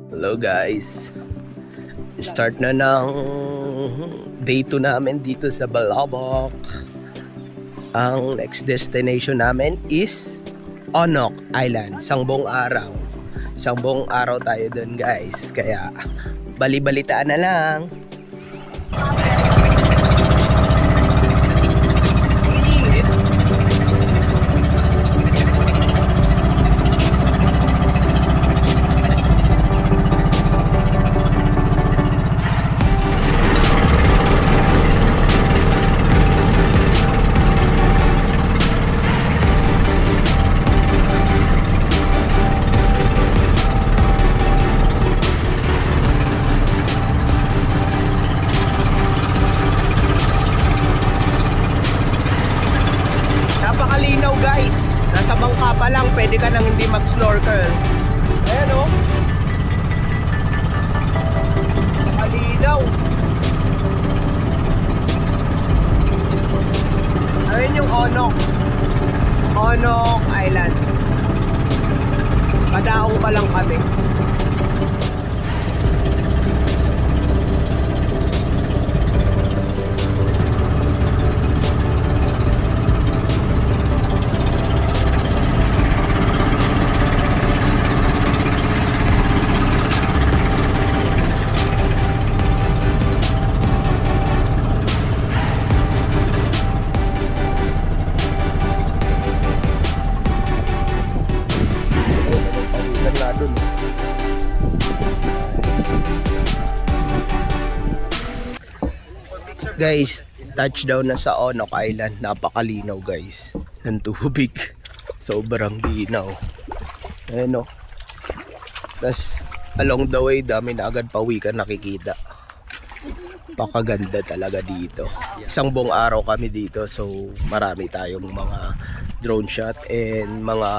Hello guys, start na ng day 2 namin dito sa Balabac. Ang next destination namin is Onok Island. Isang buong araw tayo dun guys, kaya bali-balitaan na lang. Napakalinaw guys, nasa bangka pa lang pwede ka nang hindi mag-snorkel. Ayan o, napakalinaw. Ayan yung Onok Island. Padaong pa lang kami. Guys, touchdown na sa Onok Island. Napakalinaw guys ng tubig. Sobrang linaw. Ayan o. Tas along the way, dami na agad pawikan nakikita. Pakaganda talaga dito. Isang buong araw kami dito, so marami tayong mga drone shot and mga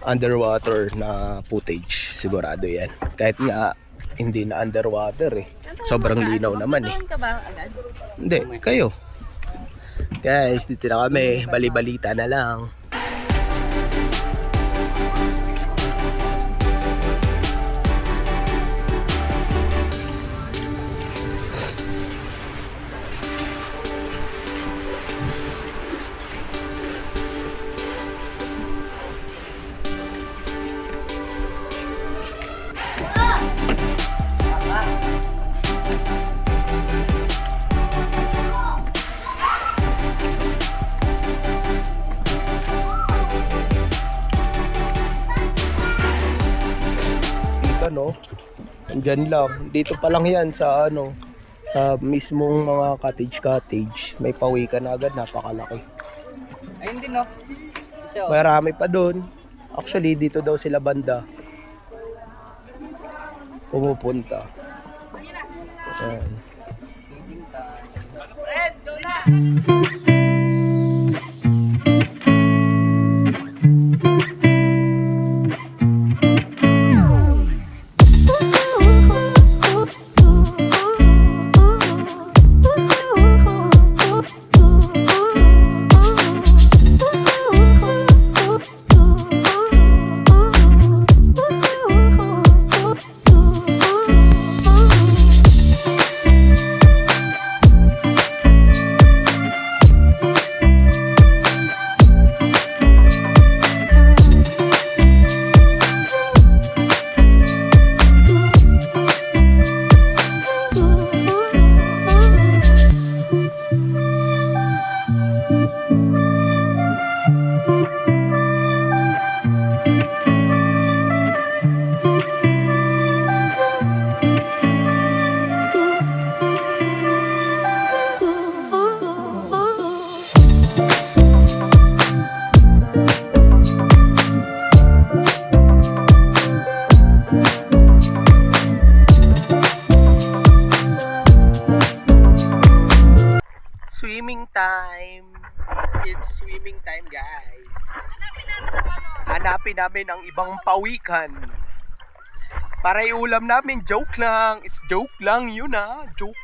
underwater na footage. Sigurado yan. Kahit nga hindi na underwater eh. Sobrang linaw naman eh. Ka ba agad? Hindi, kayo. Guys, dito na kami. Bali-balita na lang. No, andyan lang, dito pa lang yan sa sa mismong mga cottage may pawikan na agad, napakalaki. Ayun din no. Marami pa doon. Actually dito daw sila banda pumupunta. Ayan. Swimming time. It's swimming time guys. Hanapin namin ang ibang pawikan. Para iulam namin, joke lang. It's joke lang yun ah. Joke.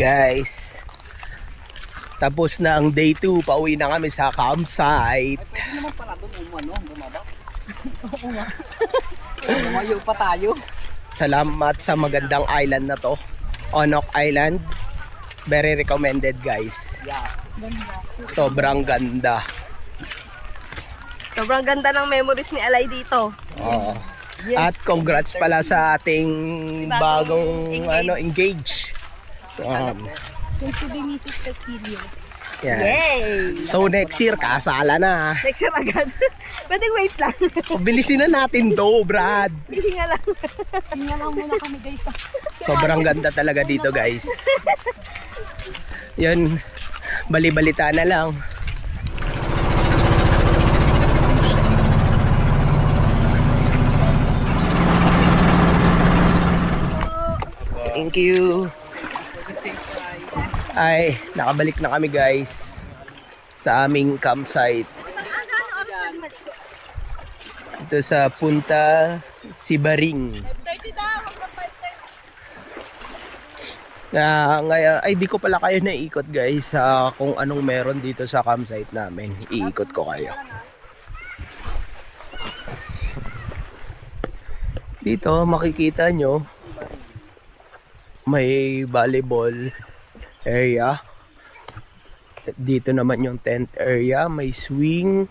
Guys, tapos na ang day 2. Pauwi na kami sa campsite. Pwede naman pala doon bumaba. Oo nga. Lumayo pa tayo. Salamat sa magandang island na to. Onok Island. Very recommended, guys. Yeah. Sobrang ganda. Sobrang ganda ng memories ni Alay dito. Oo. At congrats pala sa ating bagong engage. Soon to be Mrs. Castillo. Yan. Yay! So next year, kasala na. Next year agad. Pwede wait lang. Bilisin na natin to, Brad. Hihinga lang. Hinga lang muna kami guys. Sobrang ganda talaga dito, guys. Yun, bali-balita na lang. Thank you. Ay, nakabalik na kami, guys, sa aming campsite. Ito sa Punta Sibaring. Ngayon, ay di ko pala kayo naiikot, guys, sa kung anong meron dito sa campsite namin. Iikot ko kayo. Dito makikita nyo may volleyball area. Dito naman yung tent area, may swing.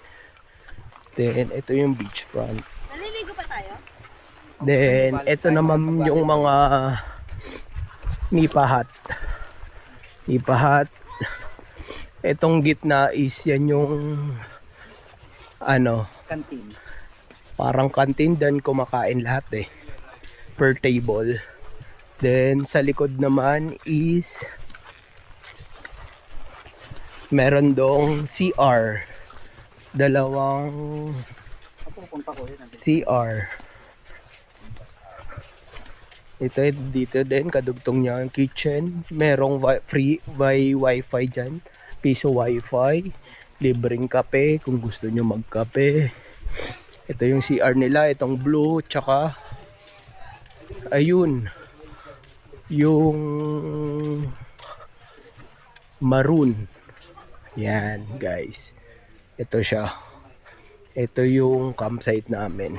Then ito yung beachfront. Naliligo pa tayo? Then ito naman yung mga nipa hut. Nipa hut. Itong gitna is yan yung Kantin. parang canteen, then kumakain lahat per table. Then sa likod naman is meron dong CR. Dalawang Pupunta ko yun. CR. Ito dito din kadugtong niya ang kitchen. Merong free wifi dyan. Piso wifi. Libreng kape kung gusto nyo magkape. Ito yung CR nila. Itong blue. Tsaka ayun. Yung maroon. Yan, guys. Ito siya. Ito yung campsite namin.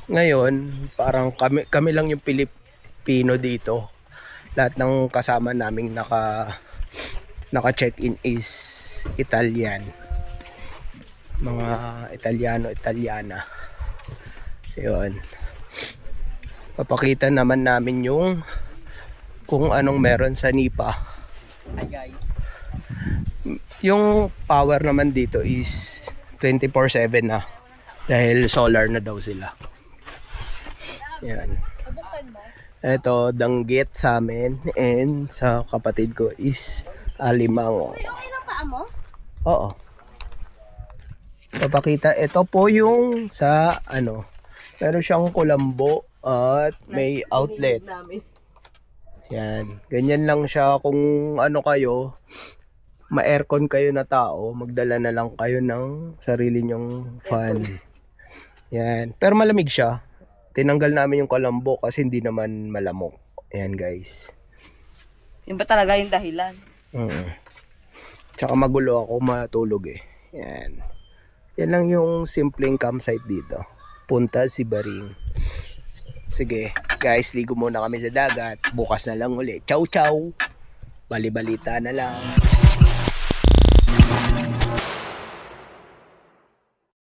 Ngayon, parang kami lang yung Pilipino dito. Lahat ng kasama naming naka-check-in is Italian. Mga Italiano, Italiana. Yun. Papakita naman namin yung kung anong meron sa Nipa. Hi guys. Yung power naman dito is 24/7 na. Dahil solar na daw sila. Yan. Ito, danggit sa amin. And sa kapatid ko is alimango. Okay lang paa mo? Oo. Papakita. Ito po yung sa meron siyang kulambo at may outlet. Yan. Ganyan lang siya. Kung kayo, ma-aircon kayo na tao, magdala na lang kayo ng sarili nyong fan. Yan. Pero malamig siya. Tinanggal namin yung kulambo kasi hindi naman malamok. Yan, guys. Yun ba talaga yung dahilan? Tsaka magulo ako matulog Yan. Yan lang yung simpleng campsite dito. Punta Sibaring. Sige, guys, ligo muna kami sa dagat. Bukas na lang ulit. Ciao, ciao. Bali-balita na lang.